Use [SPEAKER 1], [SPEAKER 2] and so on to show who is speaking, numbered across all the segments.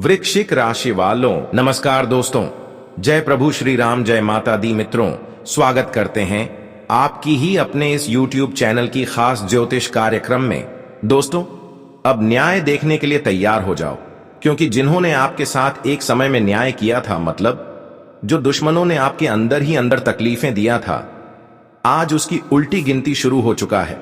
[SPEAKER 1] वृश्चिक राशि वालों, नमस्कार दोस्तों। जय प्रभु श्री राम, जय माता दी। मित्रों, स्वागत करते हैं आपकी ही अपने इस YouTube चैनल की खास ज्योतिष कार्यक्रम में। दोस्तों, अब न्याय देखने के लिए तैयार हो जाओ, क्योंकि जिन्होंने आपके साथ एक समय में न्याय किया था, मतलब जो दुश्मनों ने आपके अंदर ही अंदर तकलीफें दिया था, आज उसकी उल्टी गिनती शुरू हो चुका है।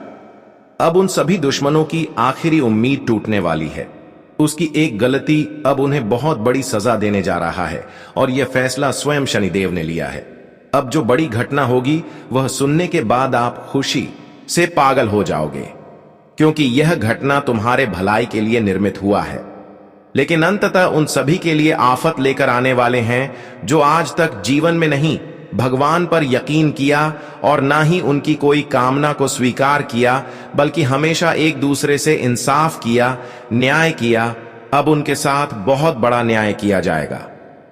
[SPEAKER 1] अब उन सभी दुश्मनों की आखिरी उम्मीद टूटने वाली है। उसकी एक गलती अब उन्हें बहुत बड़ी सजा देने जा रहा है, और यह फैसला स्वयं शनिदेव ने लिया है। अब जो बड़ी घटना होगी वह सुनने के बाद आप खुशी से पागल हो जाओगे, क्योंकि यह घटना तुम्हारे भलाई के लिए निर्मित हुआ है, लेकिन अंततः उन सभी के लिए आफत लेकर आने वाले हैं जो आज तक जीवन में नहीं भगवान पर यकीन किया और ना ही उनकी कोई कामना को स्वीकार किया, बल्कि हमेशा एक दूसरे से इंसाफ किया, न्याय किया। अब उनके साथ बहुत बड़ा न्याय किया जाएगा।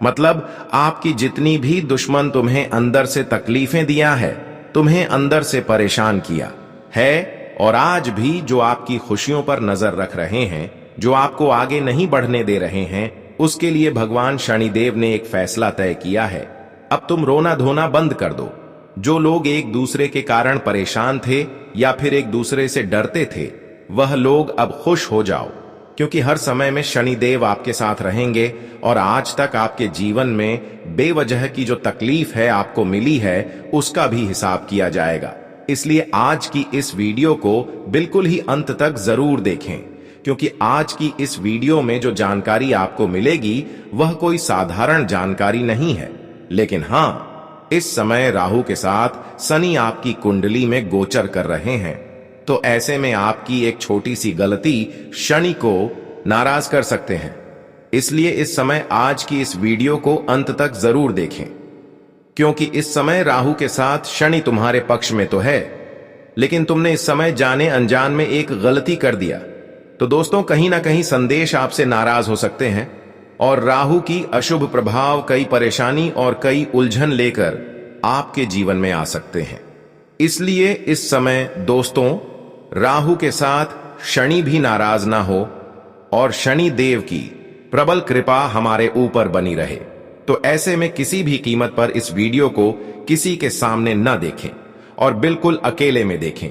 [SPEAKER 1] मतलब आपकी जितनी भी दुश्मन तुम्हें अंदर से तकलीफें दिया है, तुम्हें अंदर से परेशान किया है, और आज भी जो आपकी खुशियों पर नजर रख रहे हैं, जो आपको आगे नहीं बढ़ने दे रहे हैं, उसके लिए भगवान शनिदेव ने एक फैसला तय किया है। अब तुम रोना धोना बंद कर दो। जो लोग एक दूसरे के कारण परेशान थे या फिर एक दूसरे से डरते थे, वह लोग अब खुश हो जाओ, क्योंकि हर समय में शनिदेव आपके साथ रहेंगे और आज तक आपके जीवन में बेवजह की जो तकलीफ है आपको मिली है, उसका भी हिसाब किया जाएगा। इसलिए आज की इस वीडियो को बिल्कुल ही अंत तक जरूर देखें, क्योंकि आज की इस वीडियो में जो जानकारी आपको मिलेगी वह कोई साधारण जानकारी नहीं है। लेकिन हां, इस समय राहु के साथ शनि आपकी कुंडली में गोचर कर रहे हैं, तो ऐसे में आपकी एक छोटी सी गलती शनि को नाराज कर सकते हैं। इसलिए इस समय आज की इस वीडियो को अंत तक जरूर देखें, क्योंकि इस समय राहु के साथ शनि तुम्हारे पक्ष में तो है, लेकिन तुमने इस समय जाने अनजान में एक गलती कर दिया। तो दोस्तों, कहीं ना कहीं संदेश आपसे नाराज हो सकते हैं, और राहु की अशुभ प्रभाव कई परेशानी और कई उलझन लेकर आपके जीवन में आ सकते हैं। इसलिए इस समय दोस्तों, राहु के साथ शनि भी नाराज ना हो और शनि देव की प्रबल कृपा हमारे ऊपर बनी रहे। तो ऐसे में किसी भी कीमत पर इस वीडियो को किसी के सामने न देखें और बिल्कुल अकेले में देखें,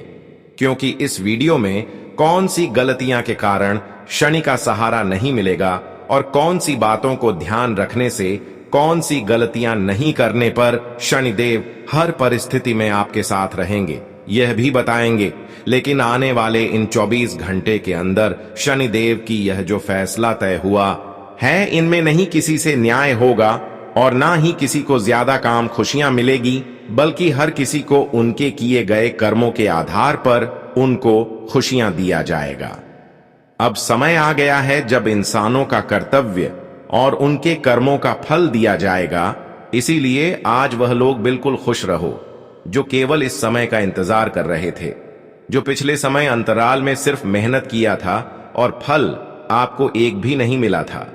[SPEAKER 1] क्योंकि इस वीडियो में कौन सी गलतियां के कारण शनि का सहारा नहीं मिलेगा और कौन सी बातों को ध्यान रखने से, कौन सी गलतियां नहीं करने पर शनिदेव हर परिस्थिति में आपके साथ रहेंगे, यह भी बताएंगे। लेकिन आने वाले इन 24 घंटे के अंदर शनिदेव की यह जो फैसला तय हुआ है, इनमें नहीं किसी से न्याय होगा और ना ही किसी को ज्यादा काम खुशियां मिलेगी, बल्कि हर किसी को उनके किए गए कर्मों के आधार पर उनको खुशियां दिया जाएगा। अब समय आ गया है जब इंसानों का कर्तव्य और उनके कर्मों का फल दिया जाएगा। इसीलिए आज वह लोग बिल्कुल खुश रहो जो केवल इस समय का इंतजार कर रहे थे, जो पिछले समय अंतराल में सिर्फ मेहनत किया था और फल आपको एक भी नहीं मिला था।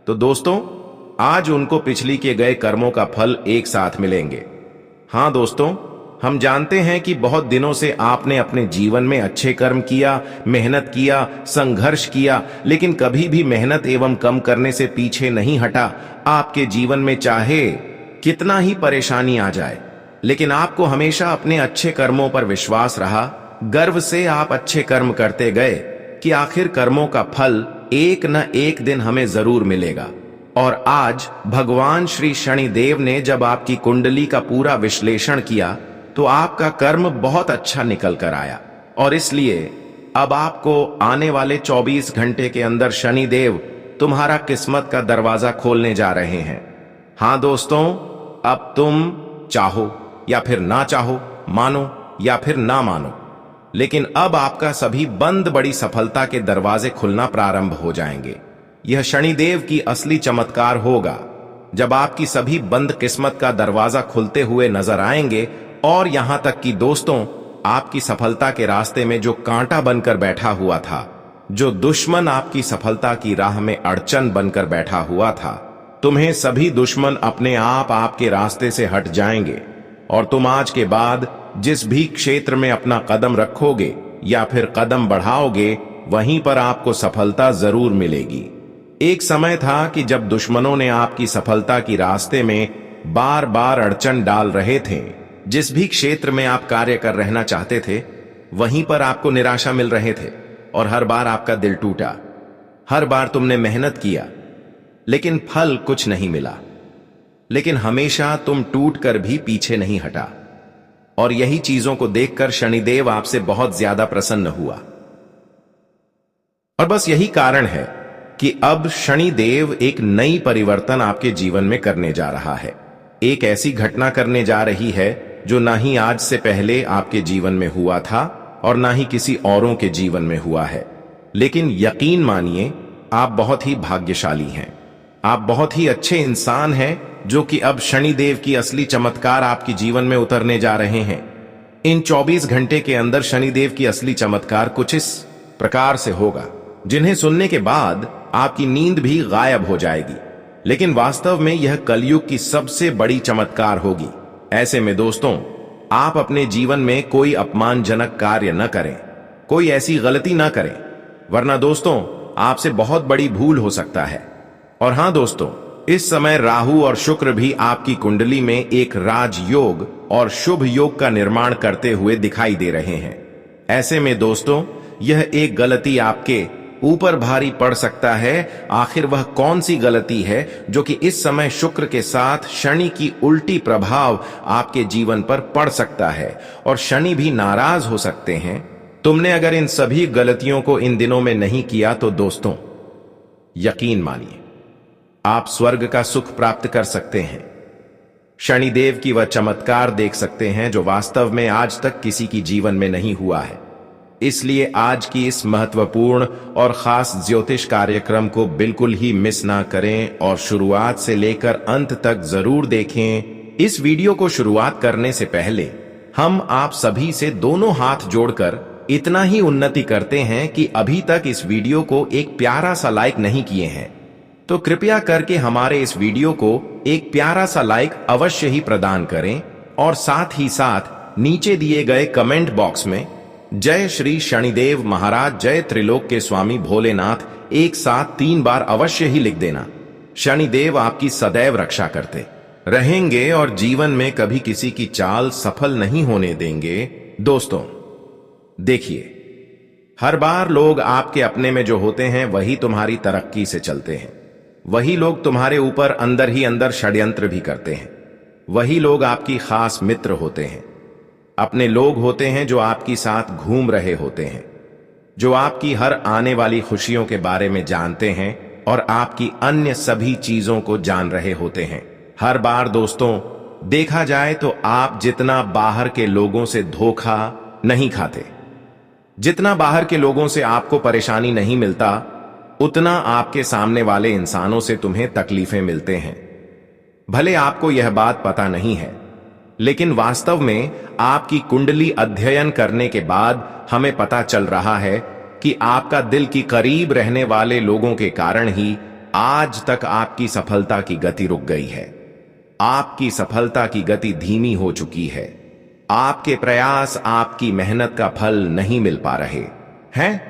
[SPEAKER 1] तो दोस्तों, आज उनको पिछली के गए कर्मों का फल एक साथ मिलेंगे। हां दोस्तों, हम जानते हैं कि बहुत दिनों से आपने अपने जीवन में अच्छे कर्म किया, मेहनत किया, संघर्ष किया, लेकिन कभी भी मेहनत एवं कम करने से पीछे नहीं हटा। आपके जीवन में चाहे कितना ही परेशानी आ जाए, लेकिन आपको हमेशा अपने अच्छे कर्मों पर विश्वास रहा। गर्व से आप अच्छे कर्म करते गए कि आखिर कर्मों का फल एक न एक दिन हमें जरूर मिलेगा। और आज भगवान श्री शनिदेव ने जब आपकी कुंडली का पूरा विश्लेषण किया, तो आपका कर्म बहुत अच्छा निकल कर आया, और इसलिए अब आपको आने वाले 24 घंटे के अंदर शनिदेव तुम्हारा किस्मत का दरवाजा खोलने जा रहे हैं। हां दोस्तों, अब तुम चाहो या फिर ना चाहो, मानो या फिर ना मानो, लेकिन अब आपका सभी बंद बड़ी सफलता के दरवाजे खुलना प्रारंभ हो जाएंगे। यह शनिदेव की असली चमत्कार होगा जब आपकी सभी बंद किस्मत का दरवाजा खुलते हुए नजर आएंगे। और यहां तक कि दोस्तों, आपकी सफलता के रास्ते में जो कांटा बनकर बैठा हुआ था, जो दुश्मन आपकी सफलता की राह में अड़चन बनकर बैठा हुआ था, तुम्हें सभी दुश्मन अपने आप आपके रास्ते से हट जाएंगे, और तुम आज के बाद जिस भी क्षेत्र में अपना कदम रखोगे या फिर कदम बढ़ाओगे, वहीं पर आपको सफलता जरूर मिलेगी। एक समय था कि जब दुश्मनों ने आपकी सफलता की रास्ते में बार बार अड़चन डाल रहे थे, जिस भी क्षेत्र में आप कार्य कर रहना चाहते थे वहीं पर आपको निराशा मिल रहे थे और हर बार आपका दिल टूटा। हर बार तुमने मेहनत किया लेकिन फल कुछ नहीं मिला, लेकिन हमेशा तुम टूट कर भी पीछे नहीं हटा। और यही चीजों को देखकर शनिदेव आपसे बहुत ज्यादा प्रसन्न हुआ। और बस यही कारण है कि अब शनिदेव एक नई परिवर्तन आपके जीवन में करने जा रहा है। एक ऐसी घटना करने जा रही है जो ना ही आज से पहले आपके जीवन में हुआ था और ना ही किसी औरों के जीवन में हुआ है। लेकिन यकीन मानिए, आप बहुत ही भाग्यशाली हैं। आप बहुत ही अच्छे इंसान हैं जो कि अब शनिदेव की असली चमत्कार आपके जीवन में उतरने जा रहे हैं। इन 24 घंटे के अंदर शनिदेव की असली चमत्कार कुछ इस प्रकार से होगा, जिन्हें सुनने के बाद आपकी नींद भी गायब हो जाएगी। लेकिन वास्तव में यह कलयुग की सबसे बड़ी चमत्कार होगी। ऐसे में दोस्तों, आप अपने जीवन में कोई अपमानजनक कार्य न करें, कोई ऐसी गलती न करें, वरना दोस्तों आपसे बहुत बड़ी भूल हो सकता है। और हां दोस्तों, इस समय राहु और शुक्र भी आपकी कुंडली में एक राजयोग और शुभ योग का निर्माण करते हुए दिखाई दे रहे हैं। ऐसे में दोस्तों, यह एक गलती आपके ऊपर भारी पड़ सकता है। आखिर वह कौन सी गलती है जो कि इस समय शुक्र के साथ शनि की उल्टी प्रभाव आपके जीवन पर पड़ सकता है और शनि भी नाराज हो सकते हैं। तुमने अगर इन सभी गलतियों को इन दिनों में नहीं किया तो दोस्तों यकीन मानिए, आप स्वर्ग का सुख प्राप्त कर सकते हैं। शनिदेव की वह चमत्कार देख सकते हैं जो वास्तव में आज तक किसी की जीवन में नहीं हुआ है। इसलिए आज की इस महत्वपूर्ण और खास ज्योतिष कार्यक्रम को बिल्कुल ही मिस ना करें और शुरुआत से लेकर अंत तक जरूर देखें। इस वीडियो को शुरुआत करने से पहले हम आप सभी से दोनों हाथ जोड़कर इतना ही उन्नति करते हैं कि अभी तक इस वीडियो को एक प्यारा सा लाइक नहीं किए हैं, तो कृपया करके हमारे इस वीडियो को एक प्यारा सा लाइक अवश्य ही प्रदान करें और साथ ही साथ नीचे दिए गए कमेंट बॉक्स में जय श्री शनिदेव महाराज, जय त्रिलोक के स्वामी भोलेनाथ एक साथ 3 बार अवश्य ही लिख देना। शनिदेव आपकी सदैव रक्षा करते रहेंगे और जीवन में कभी किसी की चाल सफल नहीं होने देंगे। दोस्तों देखिए, हर बार लोग आपके अपने में जो होते हैं वही तुम्हारी तरक्की से चलते हैं। वही लोग तुम्हारे ऊपर अंदर ही अंदर षड्यंत्र भी करते हैं। वही लोग आपकी खास मित्र होते हैं। अपने लोग होते हैं जो आपकी साथ घूम रहे होते हैं, जो आपकी हर आने वाली खुशियों के बारे में जानते हैं और आपकी अन्य सभी चीजों को जान रहे होते हैं। हर बार दोस्तों देखा जाए तो आप जितना बाहर के लोगों से धोखा नहीं खाते, जितना बाहर के लोगों से आपको परेशानी नहीं मिलता, उतना आपके सामने वाले इंसानों से तुम्हें तकलीफें मिलते हैं। भले आपको यह बात पता नहीं है, लेकिन वास्तव में आपकी कुंडली अध्ययन करने के बाद हमें पता चल रहा है कि आपका दिल की करीब रहने वाले लोगों के कारण ही आज तक आपकी सफलता की गति रुक गई है। आपकी सफलता की गति धीमी हो चुकी है। आपके प्रयास, आपकी मेहनत का फल नहीं मिल पा रहे हैं।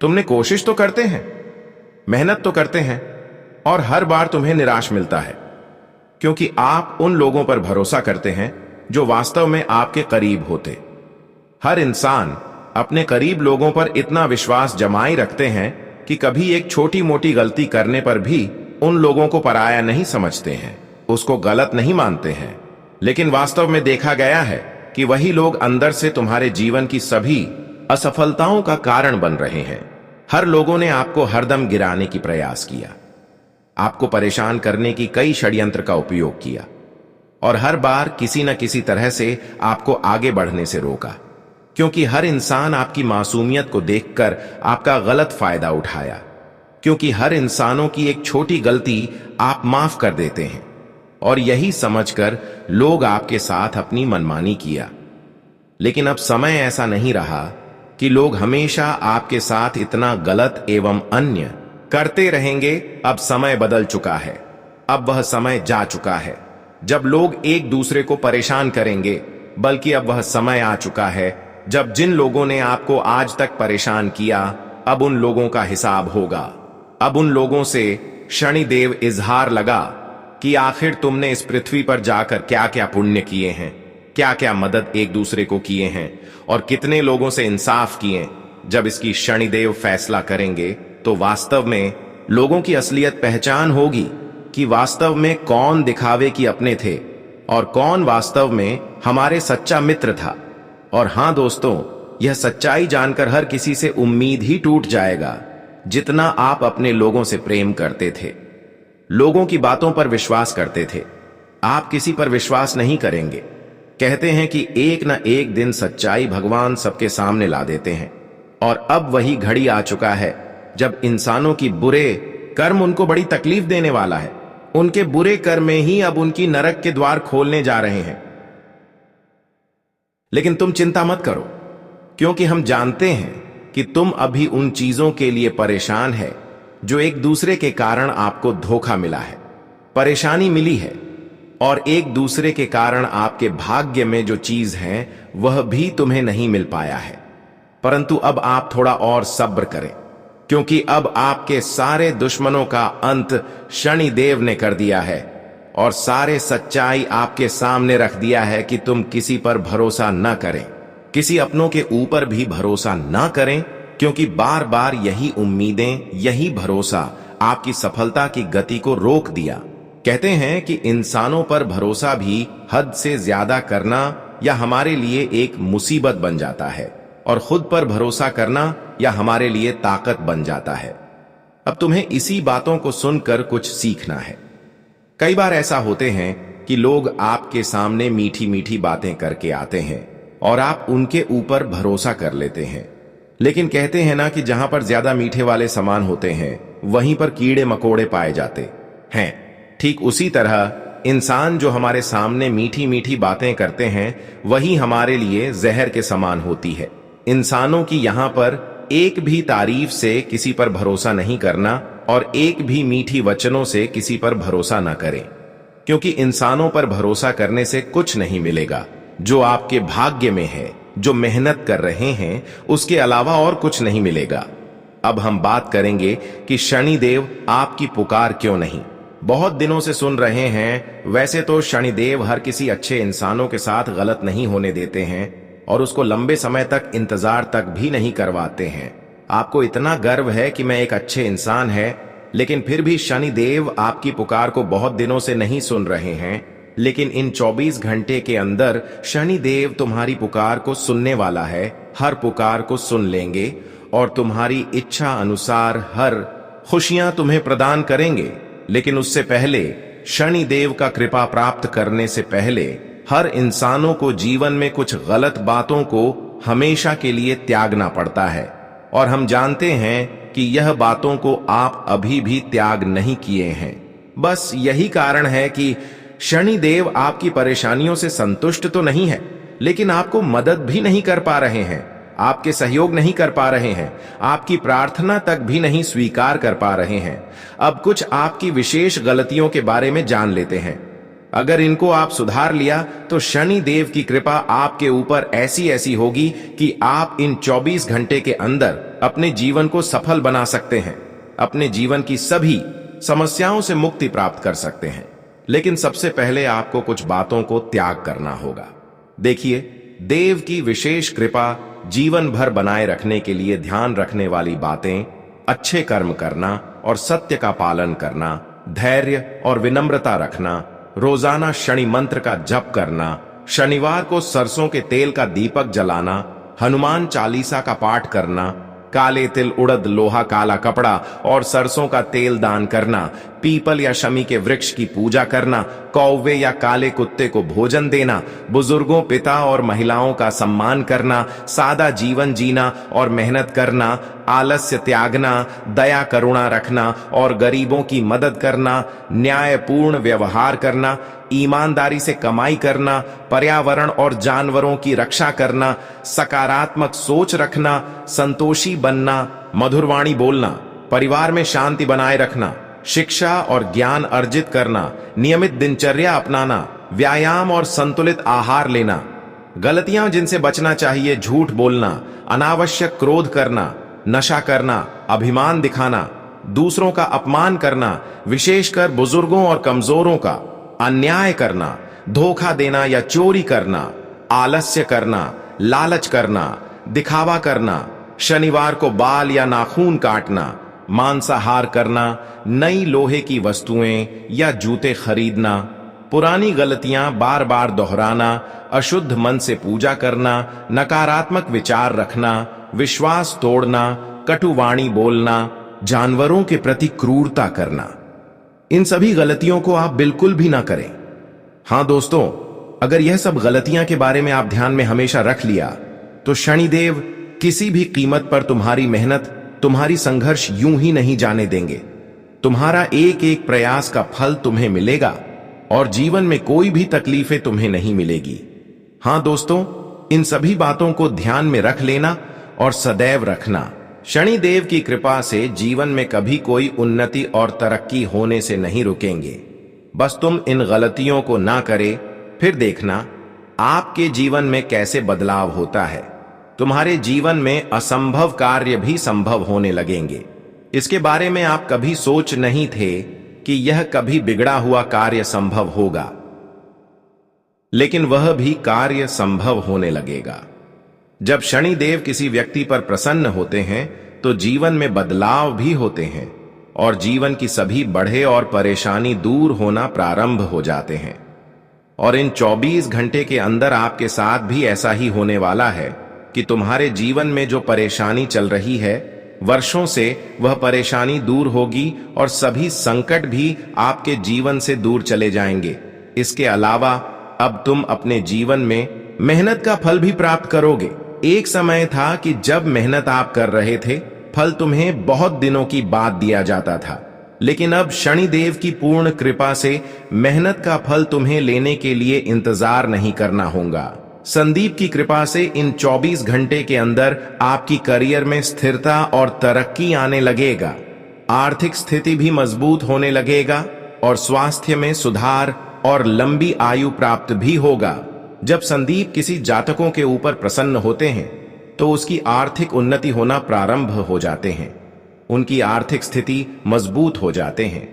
[SPEAKER 1] तुमने कोशिश तो करते हैं, मेहनत तो करते हैं और हर बार तुम्हें निराश मिलता है, क्योंकि आप उन लोगों पर भरोसा करते हैं जो वास्तव में आपके करीब होते। हर इंसान अपने करीब लोगों पर इतना विश्वास जमाए रखते हैं कि कभी एक छोटी मोटी गलती करने पर भी उन लोगों को पराया नहीं समझते हैं, उसको गलत नहीं मानते हैं। लेकिन वास्तव में देखा गया है कि वही लोग अंदर से तुम्हारे जीवन की सभी असफलताओं का कारण बन रहे हैं। हर लोगों ने आपको हरदम गिराने की प्रयास किया, आपको परेशान करने की कई षड्यंत्र का उपयोग किया और हर बार किसी न किसी तरह से आपको आगे बढ़ने से रोका, क्योंकि हर इंसान आपकी मासूमियत को देखकर आपका गलत फायदा उठाया। क्योंकि हर इंसानों की एक छोटी गलती आप माफ कर देते हैं और यही समझकर लोग आपके साथ अपनी मनमानी किया। लेकिन अब समय ऐसा नहीं रहा कि लोग हमेशा आपके साथ इतना गलत एवं अन्य करते रहेंगे। अब समय बदल चुका है। अब वह समय जा चुका है जब लोग एक दूसरे को परेशान करेंगे, बल्कि अब वह समय आ चुका है जब जिन लोगों ने आपको आज तक परेशान किया, अब उन लोगों का हिसाब होगा। अब उन लोगों से शनिदेव इजहार लगा कि आखिर तुमने इस पृथ्वी पर जाकर क्या क्या पुण्य किए हैं, क्या क्या मदद एक दूसरे को किए हैं और कितने लोगों से इंसाफ किए। जब इसकी शनिदेव फैसला करेंगे तो वास्तव में लोगों की असलियत पहचान होगी कि वास्तव में कौन दिखावे की अपने थे और कौन वास्तव में हमारे सच्चा मित्र था। और हां दोस्तों, यह सच्चाई जानकर हर किसी से उम्मीद ही टूट जाएगा जितना आप अपने लोगों से प्रेम करते थे, लोगों की बातों पर विश्वास करते थे। आप किसी पर विश्वास नहीं करेंगे। कहते हैं कि एक न एक दिन सच्चाई भगवान सबके सामने ला देते हैं, और अब वही घड़ी आ चुका है जब इंसानों की बुरे कर्म उनको बड़ी तकलीफ देने वाला है। उनके बुरे कर्म में ही अब उनकी नरक के द्वार खोलने जा रहे हैं। लेकिन तुम चिंता मत करो, क्योंकि हम जानते हैं कि तुम अभी उन चीजों के लिए परेशान है जो एक दूसरे के कारण आपको धोखा मिला है, परेशानी मिली है, और एक दूसरे के कारण आपके भाग्य में जो चीज है वह भी तुम्हें नहीं मिल पाया है। परंतु अब आप थोड़ा और सब्र करें, क्योंकि अब आपके सारे दुश्मनों का अंत शनिदेव ने कर दिया है और सारे सच्चाई आपके सामने रख दिया है कि तुम किसी पर भरोसा न करें, किसी अपनों के ऊपर भी भरोसा न करें, क्योंकि बार बार यही उम्मीदें, यही भरोसा आपकी सफलता की गति को रोक दिया। कहते हैं कि इंसानों पर भरोसा भी हद से ज्यादा करना या हमारे लिए एक मुसीबत बन जाता है, और खुद पर भरोसा करना या हमारे लिए ताकत बन जाता है। अब तुम्हें इसी बातों को सुनकर कुछ सीखना है। कई बार ऐसा होते हैं कि लोग आपके सामने मीठी मीठी बातें करके आते हैं और आप उनके ऊपर भरोसा कर लेते हैं। लेकिन कहते हैं ना कि जहां पर ज्यादा मीठे वाले सामान होते हैं वहीं पर कीड़े मकोड़े पाए जाते हैं। ठीक उसी तरह इंसान जो हमारे सामने मीठी मीठी बातें करते हैं वही हमारे लिए जहर के समान होती है। इंसानों की यहां पर एक भी तारीफ से किसी पर भरोसा नहीं करना और एक भी मीठी वचनों से किसी पर भरोसा न करें, क्योंकि इंसानों पर भरोसा करने से कुछ नहीं मिलेगा। जो आपके भाग्य में है, जो मेहनत कर रहे हैं, उसके अलावा और कुछ नहीं मिलेगा। अब हम बात करेंगे कि शनिदेव आपकी पुकार क्यों नहीं बहुत दिनों से सुन रहे हैं। वैसे तो शनिदेव हर किसी अच्छे इंसानों के साथ गलत नहीं होने देते हैं और उसको लंबे समय तक इंतजार तक भी नहीं करवाते हैं। आपको इतना गर्व है कि मैं एक अच्छे इंसान है, लेकिन फिर भी शनिदेव आपकी पुकार को बहुत दिनों से नहीं सुन रहे हैं। लेकिन इन 24 घंटे के अंदर शनिदेव तुम्हारी पुकार को सुनने वाला है। हर पुकार को सुन लेंगे और तुम्हारी इच्छा अनुसार हर खुशियां तुम्हें प्रदान करेंगे। लेकिन उससे पहले, शनिदेव का कृपा प्राप्त करने से पहले, हर इंसानों को जीवन में कुछ गलत बातों को हमेशा के लिए त्यागना पड़ता है, और हम जानते हैं कि यह बातों को आप अभी भी त्याग नहीं किए हैं। बस यही कारण है कि शनिदेव आपकी परेशानियों से संतुष्ट तो नहीं है, लेकिन आपको मदद भी नहीं कर पा रहे हैं, आपके सहयोग नहीं कर पा रहे हैं, आपकी प्रार्थना तक भी नहीं स्वीकार कर पा रहे हैं। अब कुछ आपकी विशेष गलतियों के बारे में जान लेते हैं। अगर इनको आप सुधार लिया तो शनि देव की कृपा आपके ऊपर ऐसी ऐसी होगी कि आप इन 24 घंटे के अंदर अपने जीवन को सफल बना सकते हैं, अपने जीवन की सभी समस्याओं से मुक्ति प्राप्त कर सकते हैं। लेकिन सबसे पहले आपको कुछ बातों को त्याग करना होगा। देखिए, देव की विशेष कृपा जीवन भर बनाए रखने के लिए ध्यान रखने वाली बातें, अच्छे कर्म करना और सत्य का पालन करना, धैर्य और विनम्रता रखना, रोजाना शनि मंत्र का जप करना, शनिवार को सरसों के तेल का दीपक जलाना, हनुमान चालीसा का पाठ करना, काले तिल, उड़द, लोहा, काला कपड़ा और सरसों का तेल दान करना, पीपल या शमी के वृक्ष की पूजा करना, कौवे या काले कुत्ते को भोजन देना, बुजुर्गों, पिता और महिलाओं का सम्मान करना, सादा जीवन जीना और मेहनत करना, आलस्य त्यागना, दया करुणा रखना और गरीबों की मदद करना, न्यायपूर्ण व्यवहार करना, ईमानदारी से कमाई करना, पर्यावरण और जानवरों की रक्षा करना, सकारात्मक सोच रखना, संतोषी बनना, मधुरवाणी बोलना, परिवार में शांति बनाए रखना, शिक्षा और ज्ञान अर्जित करना, नियमित दिनचर्या अपनाना, व्यायाम और संतुलित आहार लेना, गलतियां जिनसे बचना चाहिए, झूठ बोलना, अनावश्यक क्रोध करना, नशा करना, अभिमान दिखाना, दूसरों का अपमान करना, विशेषकर बुजुर्गों और कमजोरों का, अन्याय करना, धोखा देना या चोरी करना, आलस्य करना, लालच करना, दिखावा करना, शनिवार को बाल या नाखून काटना, मांसाहार करना, नई लोहे की वस्तुएं या जूते खरीदना, पुरानी गलतियां बार बार दोहराना, अशुद्ध मन से पूजा करना, नकारात्मक विचार रखना, विश्वास तोड़ना, कटुवाणी बोलना, जानवरों के प्रति क्रूरता करना। इन सभी गलतियों को आप बिल्कुल भी ना करें। हां दोस्तों, अगर यह सब गलतियां के बारे में आप ध्यान में हमेशा रख लिया तो शनिदेव किसी भी कीमत पर तुम्हारी मेहनत, तुम्हारी संघर्ष यूं ही नहीं जाने देंगे। तुम्हारा एक एक प्रयास का फल तुम्हें मिलेगा और जीवन में कोई भी तकलीफें तुम्हें नहीं मिलेगी। हां दोस्तों, इन सभी बातों को ध्यान में रख लेना और सदैव रखना। शनिदेव की कृपा से जीवन में कभी कोई उन्नति और तरक्की होने से नहीं रुकेंगे। बस तुम इन गलतियों को ना करे, फिर देखना आपके जीवन में कैसे बदलाव होता है। तुम्हारे जीवन में असंभव कार्य भी संभव होने लगेंगे। इसके बारे में आप कभी सोच नहीं थे कि यह कभी बिगड़ा हुआ कार्य संभव होगा, लेकिन वह भी कार्य संभव होने लगेगा। जब शनिदेव किसी व्यक्ति पर प्रसन्न होते हैं तो जीवन में बदलाव भी होते हैं और जीवन की सभी बढ़े और परेशानी दूर होना प्रारंभ हो जाते हैं। और इन 24 घंटे के अंदर आपके साथ भी ऐसा ही होने वाला है कि तुम्हारे जीवन में जो परेशानी चल रही है, वर्षों से वह परेशानी दूर होगी और सभी संकट भी आपके जीवन से दूर चले जाएंगे। इसके अलावा अब तुम अपने जीवन में मेहनत का फल भी प्राप्त करोगे। एक समय था कि जब मेहनत आप कर रहे थे, फल तुम्हें बहुत दिनों की बाद दिया जाता था, लेकिन अब शनिदेव की पूर्ण कृपा से मेहनत का फल तुम्हें लेने के लिए इंतजार नहीं करना होगा। संदीप की कृपा से इन 24 घंटे के अंदर आपकी करियर में स्थिरता और तरक्की आने लगेगा। आर्थिक स्थिति भी मजबूत होने लगेगा और स्वास्थ्य में सुधार और लंबी आयु प्राप्त भी होगा। जब संदीप किसी जातकों के ऊपर प्रसन्न होते हैं तो उसकी आर्थिक उन्नति होना प्रारंभ हो जाते हैं, उनकी आर्थिक स्थिति मजबूत हो जाते हैं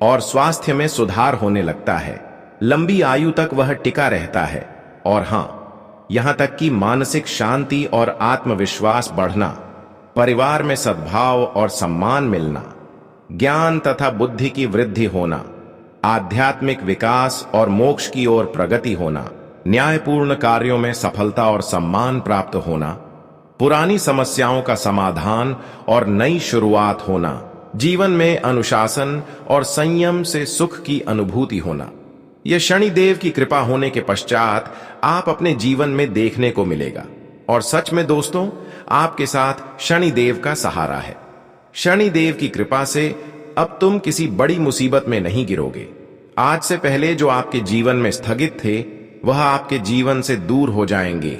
[SPEAKER 1] और स्वास्थ्य में सुधार होने लगता है। लंबी आयु तक वह टिका रहता है और हां, यहां तक कि मानसिक शांति और आत्मविश्वास बढ़ना, परिवार में सद्भाव और सम्मान मिलना, ज्ञान तथा बुद्धि की वृद्धि होना, आध्यात्मिक विकास और मोक्ष की ओर प्रगति होना, न्यायपूर्ण कार्यों में सफलता और सम्मान प्राप्त होना, पुरानी समस्याओं का समाधान और नई शुरुआत होना, जीवन में अनुशासन और संयम से सुख की अनुभूति होना, यह शनिदेव की कृपा होने के पश्चात आप अपने जीवन में देखने को मिलेगा। और सच में दोस्तों, आपके साथ शनिदेव का सहारा है। शनिदेव की कृपा से अब तुम किसी बड़ी मुसीबत में नहीं गिरोगे। आज से पहले जो आपके जीवन में स्थगित थे, वह आपके जीवन से दूर हो जाएंगे।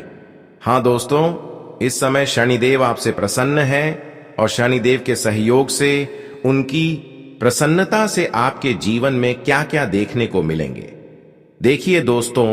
[SPEAKER 1] हां दोस्तों, इस समय शनिदेव आपसे प्रसन्न है और शनिदेव के सहयोग से, उनकी प्रसन्नता से आपके जीवन में क्या क्या देखने को मिलेंगे। देखिए दोस्तों,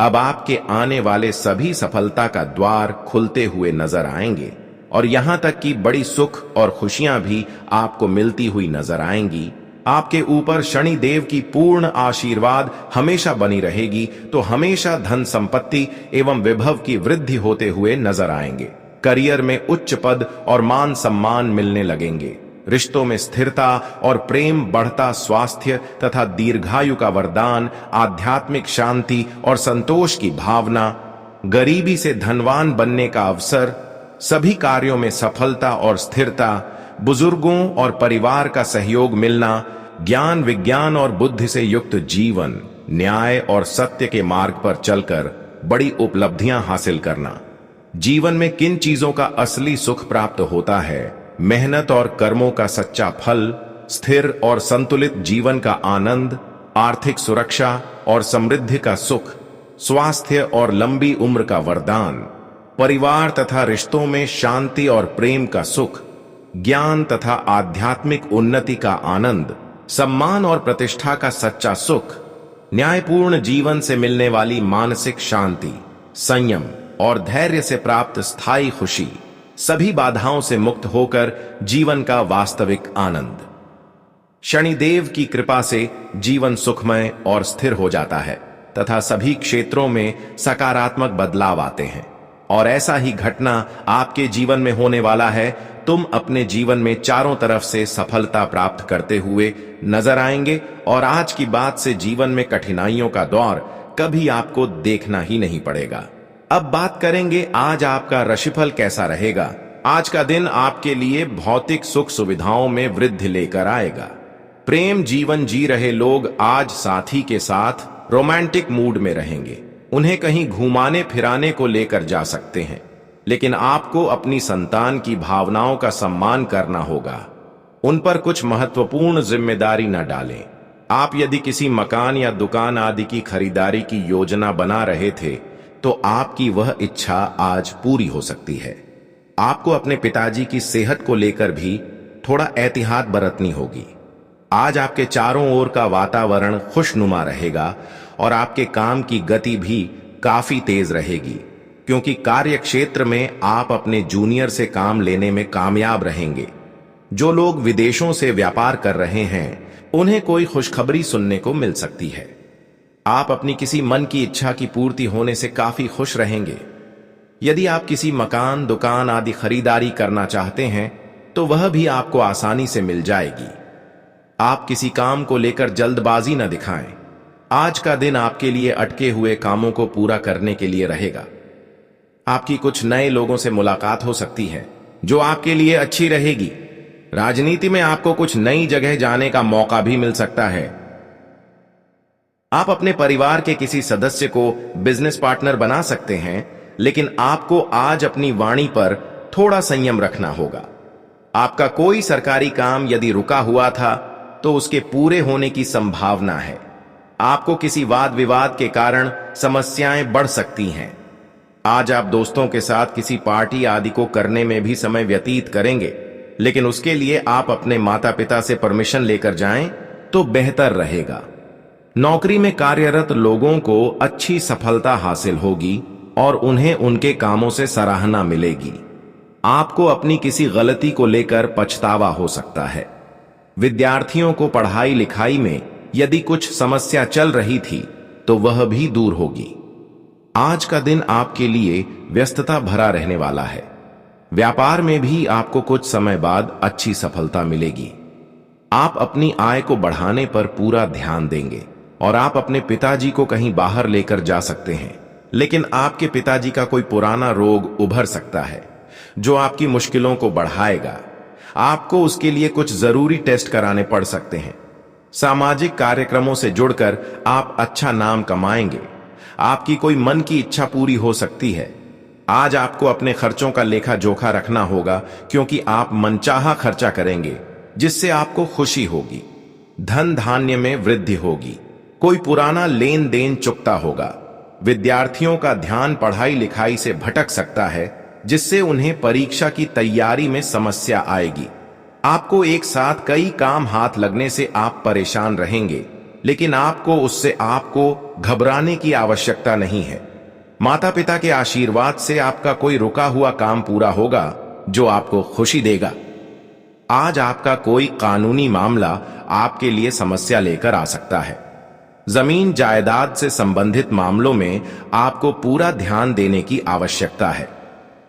[SPEAKER 1] अब आपके आने वाले सभी सफलता का द्वार खुलते हुए नजर आएंगे और यहां तक कि बड़ी सुख और खुशियां भी आपको मिलती हुई नजर आएंगी। आपके ऊपर शनिदेव की पूर्ण आशीर्वाद हमेशा बनी रहेगी, तो हमेशा धन संपत्ति एवं विभव की वृद्धि होते हुए नजर आएंगे। करियर में उच्च पद और मान सम्मान मिलने लगेंगे। रिश्तों में स्थिरता और प्रेम बढ़ता, स्वास्थ्य तथा दीर्घायु का वरदान, आध्यात्मिक शांति और संतोष की भावना, गरीबी से धनवान बनने का अवसर, सभी कार्यों में सफलता और स्थिरता, बुजुर्गों और परिवार का सहयोग मिलना, ज्ञान विज्ञान और बुद्धि से युक्त जीवन, न्याय और सत्य के मार्ग पर चलकर बड़ी उपलब्धियां हासिल करना। जीवन में किन चीजों का असली सुख प्राप्त होता है? मेहनत और कर्मों का सच्चा फल, स्थिर और संतुलित जीवन का आनंद, आर्थिक सुरक्षा और समृद्धि का सुख, स्वास्थ्य और लंबी उम्र का वरदान, परिवार तथा रिश्तों में शांति और प्रेम का सुख, ज्ञान तथा आध्यात्मिक उन्नति का आनंद, सम्मान और प्रतिष्ठा का सच्चा सुख, न्यायपूर्ण जीवन से मिलने वाली मानसिक शांति, संयम और धैर्य से प्राप्त स्थायी खुशी, सभी बाधाओं से मुक्त होकर जीवन का वास्तविक आनंद। शनिदेव की कृपा से जीवन सुखमय और स्थिर हो जाता है तथा सभी क्षेत्रों में सकारात्मक बदलाव आते हैं। और ऐसा ही घटना आपके जीवन में होने वाला है। तुम अपने जीवन में चारों तरफ से सफलता प्राप्त करते हुए नजर आएंगे और आज की बात से जीवन में कठिनाइयों का दौर कभी आपको देखना ही नहीं पड़ेगा। अब बात करेंगे आज आपका राशिफल कैसा रहेगा। आज का दिन आपके लिए भौतिक सुख सुविधाओं में वृद्धि लेकर आएगा। प्रेम जीवन जी रहे लोग आज साथी के साथ रोमांटिक मूड में रहेंगे। उन्हें कहीं घुमाने फिराने को लेकर जा सकते हैं, लेकिन आपको अपनी संतान की भावनाओं का सम्मान करना होगा। उन पर कुछ महत्वपूर्ण जिम्मेदारी न डालें। आप यदि किसी मकान या दुकान आदि की खरीदारी की योजना बना रहे थे तो आपकी वह इच्छा आज पूरी हो सकती है। आपको अपने पिताजी की सेहत को लेकर भी थोड़ा एहतियात बरतनी होगी। आज आपके चारों ओर का वातावरण खुशनुमा रहेगा और आपके काम की गति भी काफी तेज रहेगी, क्योंकि कार्य क्षेत्र में आप अपने जूनियर से काम लेने में कामयाब रहेंगे। जो लोग विदेशों से व्यापार कर रहे हैं उन्हें कोई खुशखबरी सुनने को मिल सकती है। आप अपनी किसी मन की इच्छा की पूर्ति होने से काफी खुश रहेंगे। यदि आप किसी मकान दुकान आदि खरीदारी करना चाहते हैं तो वह भी आपको आसानी से मिल जाएगी। आप किसी काम को लेकर जल्दबाजी न दिखाएं। आज का दिन आपके लिए अटके हुए कामों को पूरा करने के लिए रहेगा। आपकी कुछ नए लोगों से मुलाकात हो सकती है जो आपके लिए अच्छी रहेगी। राजनीति में आपको कुछ नई जगह जाने का मौका भी मिल सकता है। आप अपने परिवार के किसी सदस्य को बिजनेस पार्टनर बना सकते हैं, लेकिन आपको आज अपनी वाणी पर थोड़ा संयम रखना होगा। आपका कोई सरकारी काम यदि रुका हुआ था तो उसके पूरे होने की संभावना है। आपको किसी वाद विवाद के कारण समस्याएं बढ़ सकती हैं। आज आप दोस्तों के साथ किसी पार्टी आदि को करने में भी समय व्यतीत करेंगे, लेकिन उसके लिए आप अपने माता पिता से परमिशन लेकर जाएं तो बेहतर रहेगा। नौकरी में कार्यरत लोगों को अच्छी सफलता हासिल होगी और उन्हें उनके कामों से सराहना मिलेगी। आपको अपनी किसी गलती को लेकर पछतावा हो सकता है। विद्यार्थियों को पढ़ाई लिखाई में यदि कुछ समस्या चल रही थी तो वह भी दूर होगी। आज का दिन आपके लिए व्यस्तता भरा रहने वाला है। व्यापार में भी आपको कुछ समय बाद अच्छी सफलता मिलेगी। आप अपनी आय को बढ़ाने पर पूरा ध्यान देंगे और आप अपने पिताजी को कहीं बाहर लेकर जा सकते हैं, लेकिन आपके पिताजी का कोई पुराना रोग उभर सकता है जो आपकी मुश्किलों को बढ़ाएगा। आपको उसके लिए कुछ जरूरी टेस्ट कराने पड़ सकते हैं। सामाजिक कार्यक्रमों से जुड़कर आप अच्छा नाम कमाएंगे। आपकी कोई मन की इच्छा पूरी हो सकती है। आज आपको अपने खर्चों का लेखा जोखा रखना होगा, क्योंकि आप मनचाहा खर्चा करेंगे जिससे आपको खुशी होगी। धन धान्य में वृद्धि होगी। कोई पुराना लेन देन चुकता होगा। विद्यार्थियों का ध्यान पढ़ाई लिखाई से भटक सकता है, जिससे उन्हें परीक्षा की तैयारी में समस्या आएगी। आपको एक साथ कई काम हाथ लगने से आप परेशान रहेंगे, लेकिन आपको घबराने की आवश्यकता नहीं है। माता पिता के आशीर्वाद से आपका कोई रुका हुआ काम पूरा होगा जो आपको खुशी देगा। आज आपका कोई कानूनी मामला आपके लिए समस्या लेकर आ सकता है। जमीन जायदाद से संबंधित मामलों में आपको पूरा ध्यान देने की आवश्यकता है।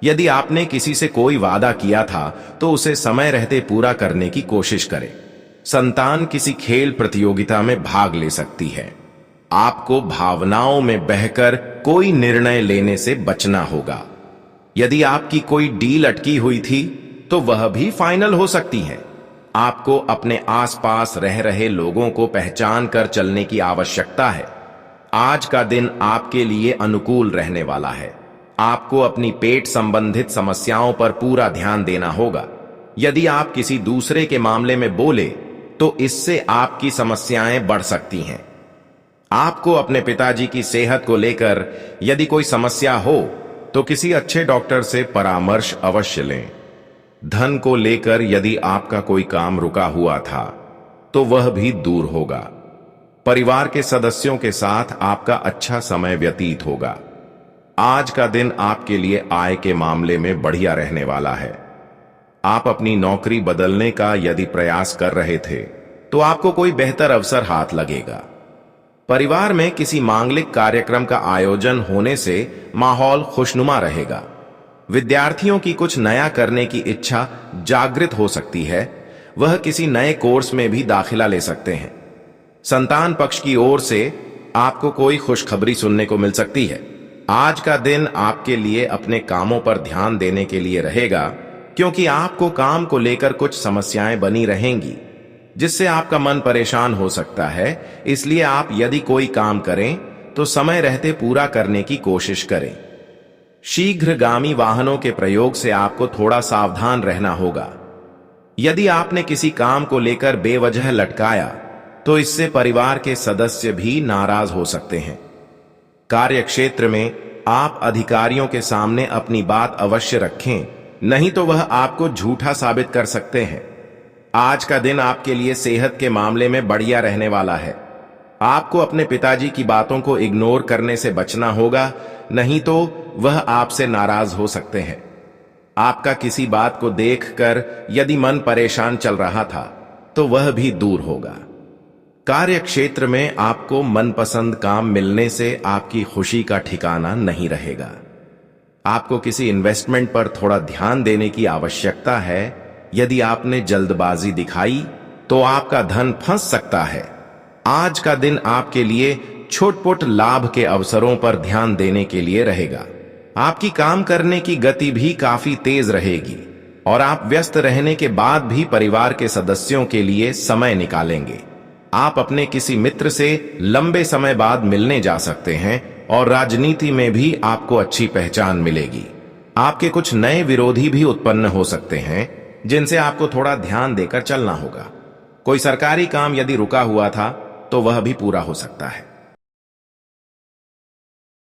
[SPEAKER 1] यदि आपने किसी से कोई वादा किया था तो उसे समय रहते पूरा करने की कोशिश करें। संतान किसी खेल प्रतियोगिता में भाग ले सकती है। आपको भावनाओं में बहकर कोई निर्णय लेने से बचना होगा। यदि आपकी कोई डील अटकी हुई थी तो वह भी फाइनल हो सकती है। आपको अपने आसपास रह रहे लोगों को पहचान कर चलने की आवश्यकता है। आज का दिन आपके लिए अनुकूल रहने वाला है। आपको अपनी पेट संबंधित समस्याओं पर पूरा ध्यान देना होगा। यदि आप किसी दूसरे के मामले में बोले तो इससे आपकी समस्याएं बढ़ सकती हैं। आपको अपने पिताजी की सेहत को लेकर यदि कोई समस्या हो तो किसी अच्छे डॉक्टर से परामर्श अवश्य लें। धन को लेकर यदि आपका कोई काम रुका हुआ था तो वह भी दूर होगा। परिवार के सदस्यों के साथ आपका अच्छा समय व्यतीत होगा। आज का दिन आपके लिए आय के मामले में बढ़िया रहने वाला है। आप अपनी नौकरी बदलने का यदि प्रयास कर रहे थे तो आपको कोई बेहतर अवसर हाथ लगेगा। परिवार में किसी मांगलिक कार्यक्रम का आयोजन होने से माहौल खुशनुमा रहेगा। विद्यार्थियों की कुछ नया करने की इच्छा जागृत हो सकती है, वह किसी नए कोर्स में भी दाखिला ले सकते हैं। संतान पक्ष की ओर से आपको कोई खुशखबरी सुनने को मिल सकती है। आज का दिन आपके लिए अपने कामों पर ध्यान देने के लिए रहेगा, क्योंकि आपको काम को लेकर कुछ समस्याएं बनी रहेंगी, जिससे आपका मन परेशान हो सकता है। इसलिए आप यदि कोई काम करें तो समय रहते पूरा करने की कोशिश करें। शीघ्रगामी वाहनों के प्रयोग से आपको थोड़ा सावधान रहना होगा। यदि आपने किसी काम को लेकर बेवजह लटकाया तो इससे परिवार के सदस्य भी नाराज हो सकते हैं। कार्यक्षेत्र में आप अधिकारियों के सामने अपनी बात अवश्य रखें, नहीं तो वह आपको झूठा साबित कर सकते हैं। आज का दिन आपके लिए सेहत के मामले में बढ़िया रहने वाला है। आपको अपने पिताजी की बातों को इग्नोर करने से बचना होगा, नहीं तो वह आपसे नाराज हो सकते हैं। आपका किसी बात को देखकर यदि मन परेशान चल रहा था तो वह भी दूर होगा। कार्य क्षेत्र में आपको मनपसंद काम मिलने से आपकी खुशी का ठिकाना नहीं रहेगा। आपको किसी इन्वेस्टमेंट पर थोड़ा ध्यान देने की आवश्यकता है। यदि आपने जल्दबाजी दिखाई तो आपका धन फंस सकता है। आज का दिन आपके लिए छोट-पोट लाभ के अवसरों पर ध्यान देने के लिए रहेगा। आपकी काम करने की गति भी काफी तेज रहेगी और आप व्यस्त रहने के बाद भी परिवार के सदस्यों के लिए समय निकालेंगे। आप अपने किसी मित्र से लंबे समय बाद मिलने जा सकते हैं और राजनीति में भी आपको अच्छी पहचान मिलेगी। आपके कुछ नए विरोधी भी उत्पन्न हो सकते हैं, जिनसे आपको थोड़ा ध्यान देकर चलना होगा। कोई सरकारी काम यदि रुका हुआ था तो वह भी पूरा हो सकता है।